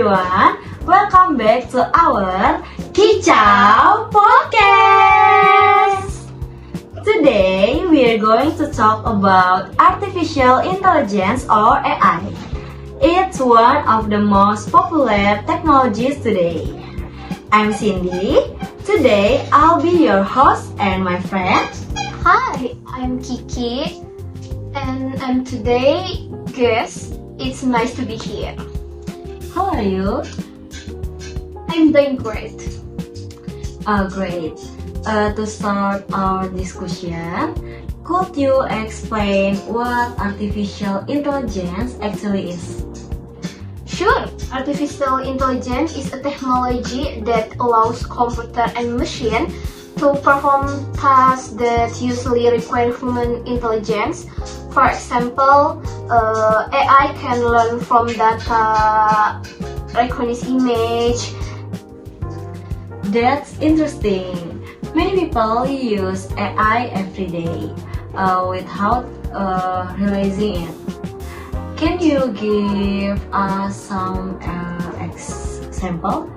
everyone, welcome back to our Kicau Podcast. Today we are going to talk about artificial intelligence or AI. It's one of the most popular technologies today. I'm Cindy. Today I'll be your host and my friend. Hi, I'm Kiki, and today guest. It's nice to be here. How are you? I'm doing great. Great. To start our discussion, could you explain what artificial intelligence actually is? Sure, artificial intelligence is a technology that allows computer and machine to perform tasks that usually require human intelligence. For example, AI can learn from data, recognize image. That's interesting. Many people use AI every day without realizing it. Can you give us some example?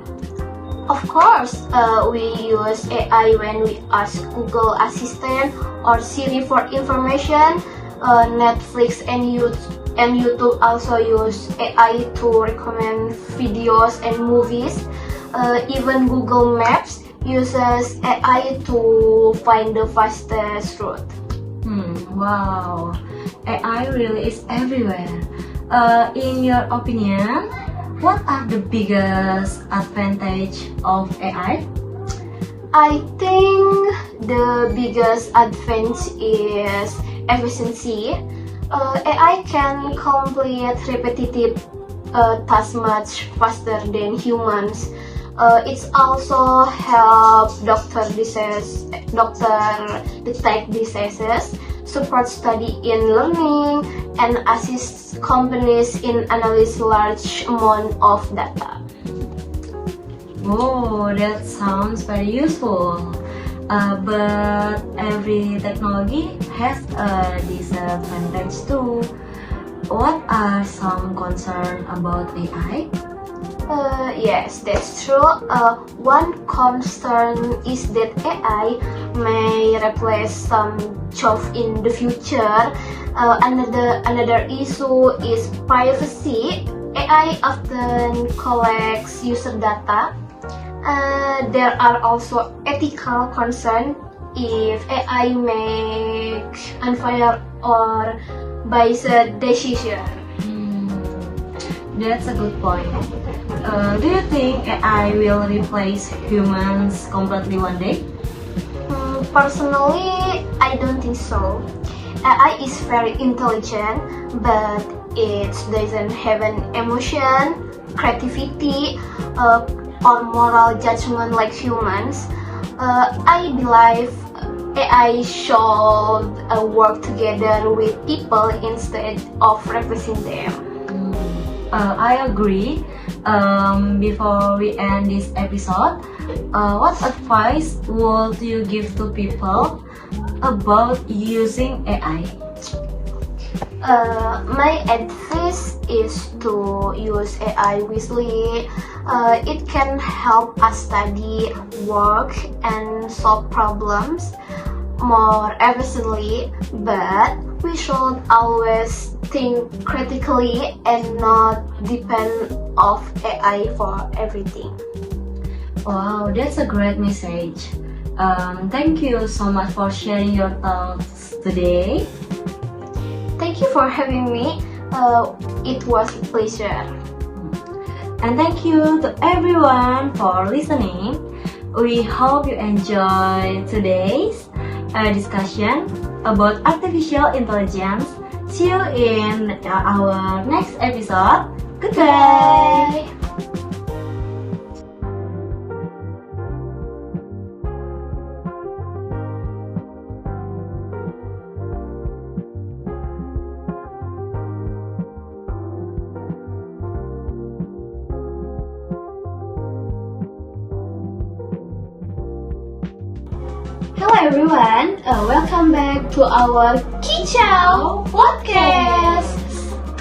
Of course, we use AI when we ask Google Assistant or Siri for information. Netflix and YouTube also use AI to recommend videos and movies. Even Google Maps uses AI to find the fastest route. Wow, AI really is everywhere. In your opinion, what are the biggest advantage of AI? I think the biggest advantage is efficiency. AI can complete repetitive tasks much faster than humans. It's also help doctor detect diseases, support study in learning, and assist companies in analyze large amount of data. Oh, that sounds very useful. But every technology has a disadvantage too. What are some concerns about AI? Yes, that's true. One concern is that AI may replace some jobs in the future. Another issue is privacy. AI often collects user data. There are also ethical concerns if AI make unfair or biased decision. That's a good point. Do you think AI will replace humans completely one day? Personally, I don't think so. AI is very intelligent, but it doesn't have an emotion, creativity, or moral judgment like humans. I believe AI should work together with people instead of replacing them. I agree. Before we end this episode, what advice would you give to people about using AI? My advice is to use AI wisely. It can help us study, work, and solve problems more efficiently, but we should always think critically and not depend on AI for everything. Wow, that's a great message. Thank you so much for sharing your thoughts today. Thank you for having me. It was a pleasure. And thank you to everyone for listening. We hope you enjoyed today's discussion about artificial intelligence. See you in our next episode. Goodbye. Hello everyone, welcome back to our Kicau Podcast.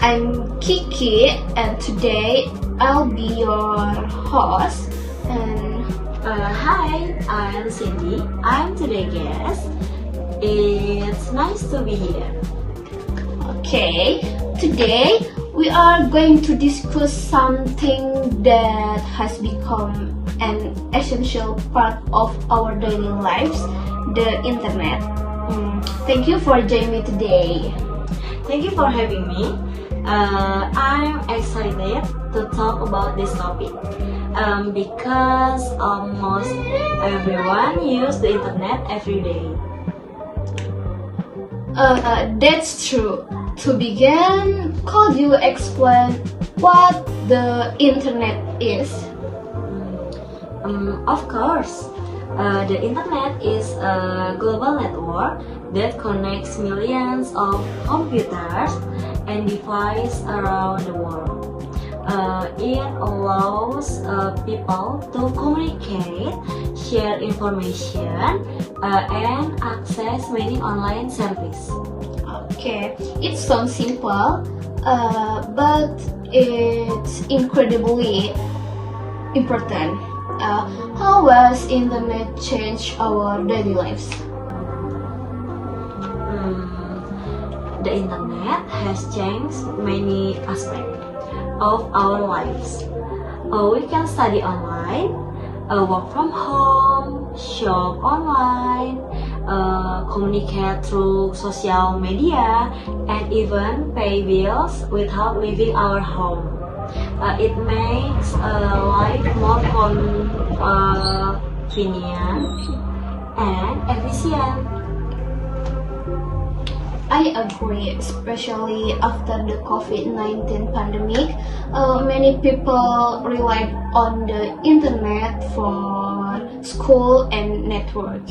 I'm Kiki and today I'll be your host. And Hi, I'm Cindy. I'm today's guest. It's nice to be here. okay, today we are going to discuss something that has become an essential part of our daily lives, the internet. Thank you for joining me today. Thank you for having me. I'm excited to talk about this topic because almost everyone uses the internet every day. That's true. To begin, could you explain what the internet is? Of course, the internet is a global network that connects millions of computers and devices around the world. It allows people to communicate, share information, and access many online services. Okay, it sounds simple, but it's incredibly important. How has internet changed our daily lives? The internet has changed many aspects of our lives. We can study online, work from home, shop online, communicate through social media, and even pay bills without leaving our home. It makes life more convenient and efficient. I agree, especially after the COVID-19 pandemic. Many people relied on the internet for school and network.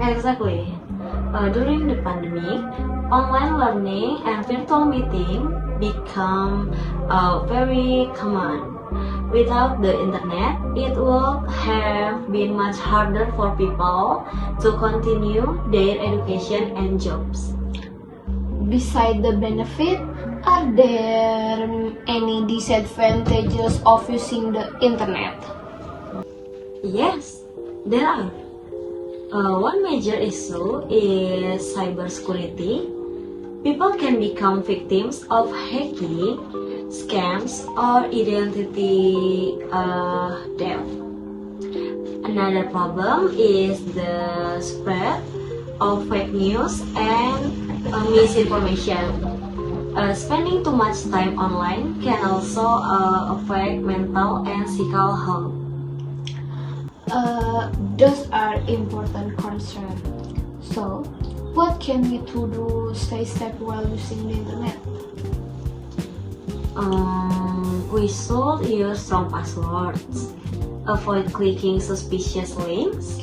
Exactly. During the pandemic, online learning and virtual meeting become very common. Without the internet, it would have been much harder for people to continue their education and jobs. Besides the benefit, are there any disadvantages of using the internet? Yes, there are. One major issue is cybersecurity. People can become victims of hacking, scams, or identity theft. Another problem is the spread of fake news and misinformation. Spending too much time online can also affect mental and physical health. Those are important concerns. So, what can we do stay safe while using the internet? We should use strong passwords, avoid clicking suspicious links,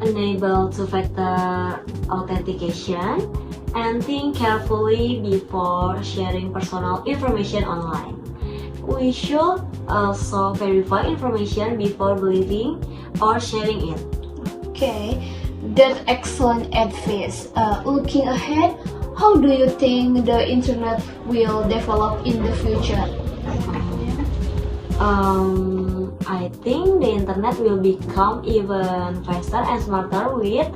enable two-factor authentication, and think carefully before sharing personal information online. We should also verify information before believing or sharing it. Okay, that's excellent advice. Looking ahead, how do you think the internet will develop in the future? I think the internet will become even faster and smarter with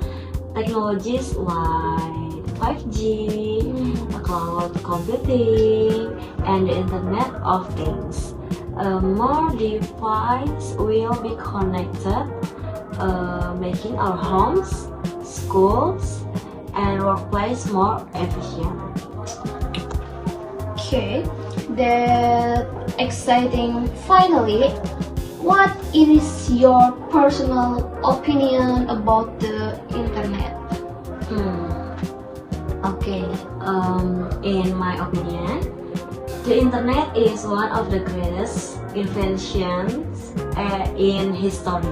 technologies like 5G, cloud computing, and the Internet of Things. More devices will be connected, making our homes, schools, and workplace more efficient. Okay, that's exciting. Finally, what is your personal opinion about the internet? Okay, in my opinion, the internet is one of the greatest inventions in history.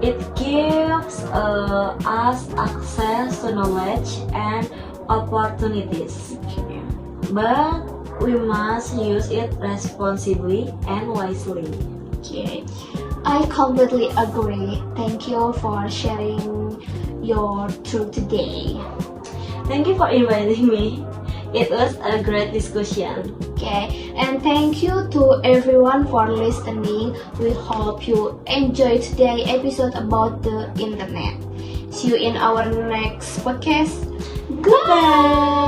It gives us access to knowledge and opportunities, but we must use it responsibly and wisely. Okay, I completely agree. Thank you for sharing your truth today. Thank you for inviting me. It was a great discussion. Okay, and thank you to everyone for listening. We hope you enjoyed today's episode about the internet. See you in our next podcast. Goodbye.